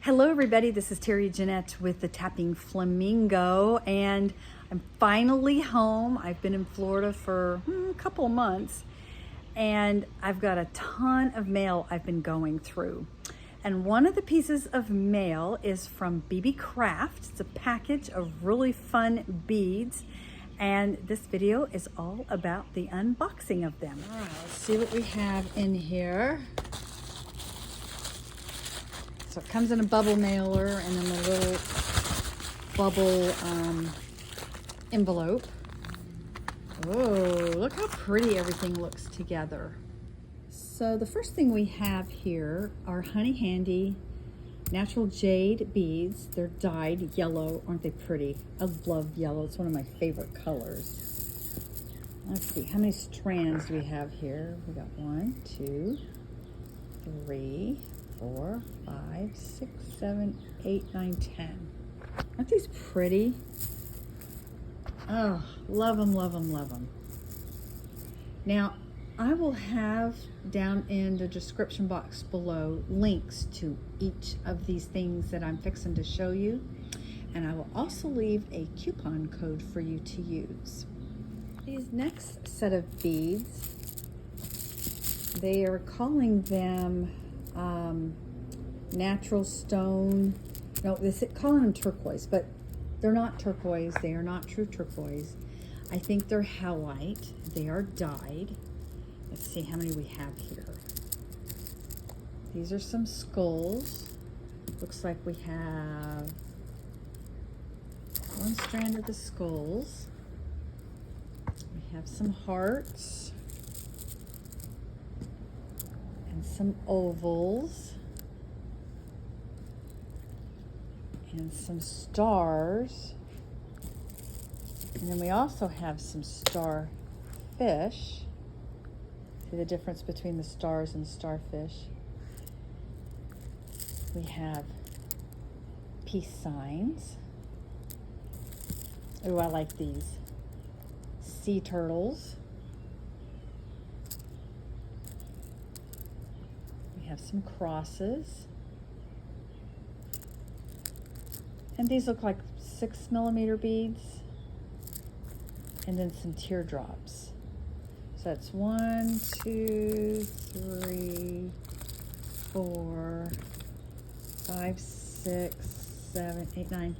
Hello everybody, this is Terry Jeanette with the Tapping Flamingo, and I'm finally home. I've been in Florida for a couple of months, and I've got a ton of mail I've been going through. And one of the pieces of mail is from BeeBeeCraft. It's a package of really fun beads, and this video is all about the unboxing of them. All right, let's see what we have in here. So it comes in a bubble mailer and then a little bubble envelope. Oh, look how pretty everything looks together. So the first thing we have here are Honey Handy natural jade beads. They're dyed yellow. Aren't they pretty? I love yellow. It's one of my favorite colors. Let's see, how many strands do we have here? We got 1, 2, 3, 4, 5, 6, 7, 8, 9, 10. Aren't these pretty? Oh, love them, love them, love them. Now, I will have down in the description box below links to each of these things that I'm fixing to show you. And I will also leave a coupon code for you to use. These next set of beads, they are calling them natural stone. No, they're calling them turquoise, but they're not turquoise. They are not true turquoise. I think they're howlite. They are dyed. Let's see how many we have here. These are some skulls. Looks like we have 1 strand of the skulls. We have some hearts and some ovals and some stars, and then we also have some starfish. See the difference between the stars and starfish? We have peace signs. Oh, I like these. Sea turtles. We have some crosses. And these look like 6mm beads. And then some teardrops. So that's 1, 2, 3, 4, 5, 6, 7, 8, 9,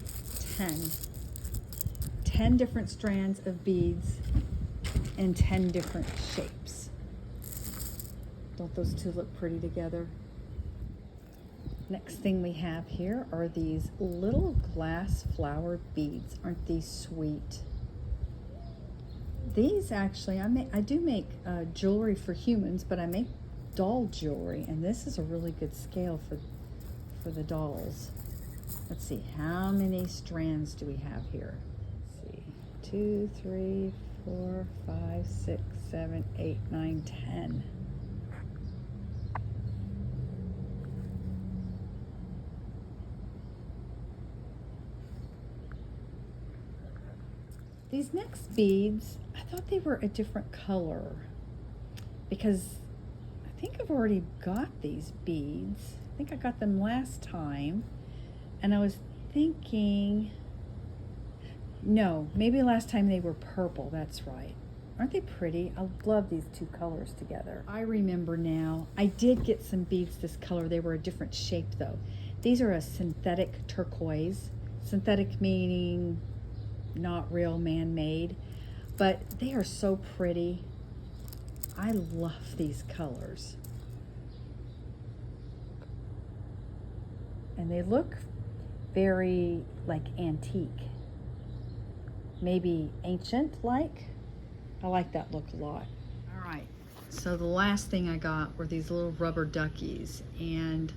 10. 10 different strands of beads in 10 different shapes. Don't those two look pretty together? Next thing we have here are these little glass flower beads. Aren't these sweet? These actually, I do make jewelry for humans, but I make doll jewelry, and this is a really good scale for the dolls. Let's see, how many strands do we have here? Let's see, 2, 3, 4, 5, 6, 7, 8, 9, 10. These next beads, I thought they were a different color because I think I've already got these beads. I think I got them last time, and I was thinking, no, maybe last time they were purple. That's right. Aren't they pretty? I love these two colors together. I remember now, I did get some beads this color. They were a different shape though. These are a synthetic turquoise. Synthetic meaning not real, man-made, but they are so pretty. I love these colors. And they look very like antique, maybe ancient like. I like that look a lot. All right, so the last thing I got were these little rubber duckies, and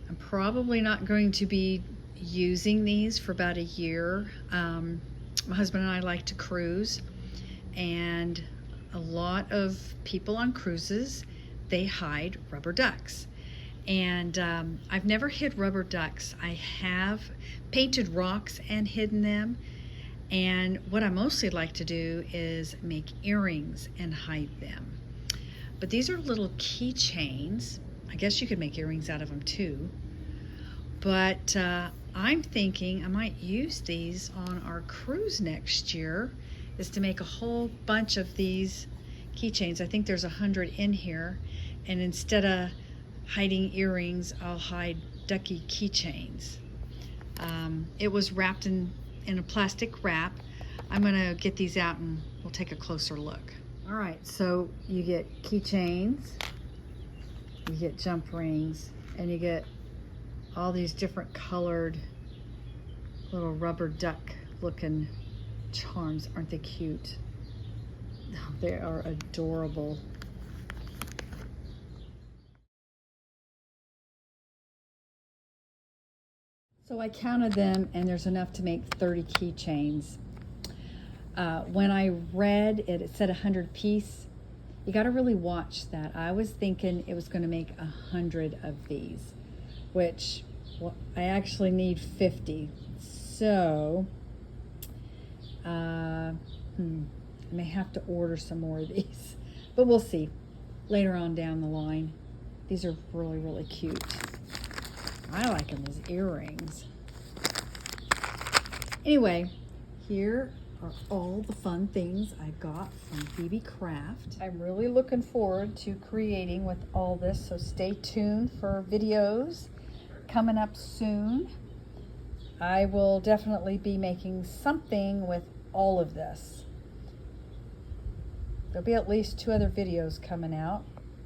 I'm probably not going to be using these for about a year. My husband and I like to cruise, and a lot of people on cruises, they hide rubber ducks. And I've never hid rubber ducks. I have painted rocks and hidden them. And what I mostly like to do is make earrings and hide them. But these are little keychains. I guess you could make earrings out of them too. But I'm thinking I might use these on our cruise next year, is to make a whole bunch of these keychains. I think there's 100 in here, and instead of hiding earrings, I'll hide ducky keychains. It was wrapped in a plastic wrap. I'm gonna get these out and we'll take a closer look. All right, so you get keychains, you get jump rings, and you get all these different colored little rubber duck looking charms. Aren't they cute? Oh, they are adorable. So I counted them, and there's enough to make 30 keychains. When I read it, it said 100 piece. You got to really watch that. I was thinking it was going to make 100 of these, which I actually need 50. So I may have to order some more of these, but we'll see later on down the line. These are really, really cute. I like them as earrings. Anyway, here are all the fun things I got from BeeBeeCraft. I'm really looking forward to creating with all this, so stay tuned for videos coming up soon. I will definitely be making something with all of this. There'll be at least 2 other videos coming out,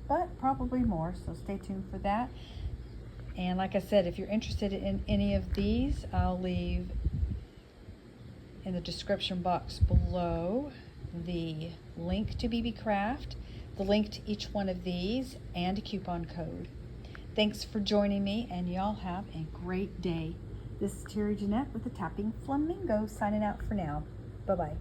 but probably more, so stay tuned for that. And like I said, if you're interested in any of these, I'll leave in the description box below the link to BeeBeeCraft, the link to each one of these, and a coupon code. Thanks for joining me, and y'all have a great day. This is Terry Jeanette with the Tapping Flamingo signing out for now. Bye-bye.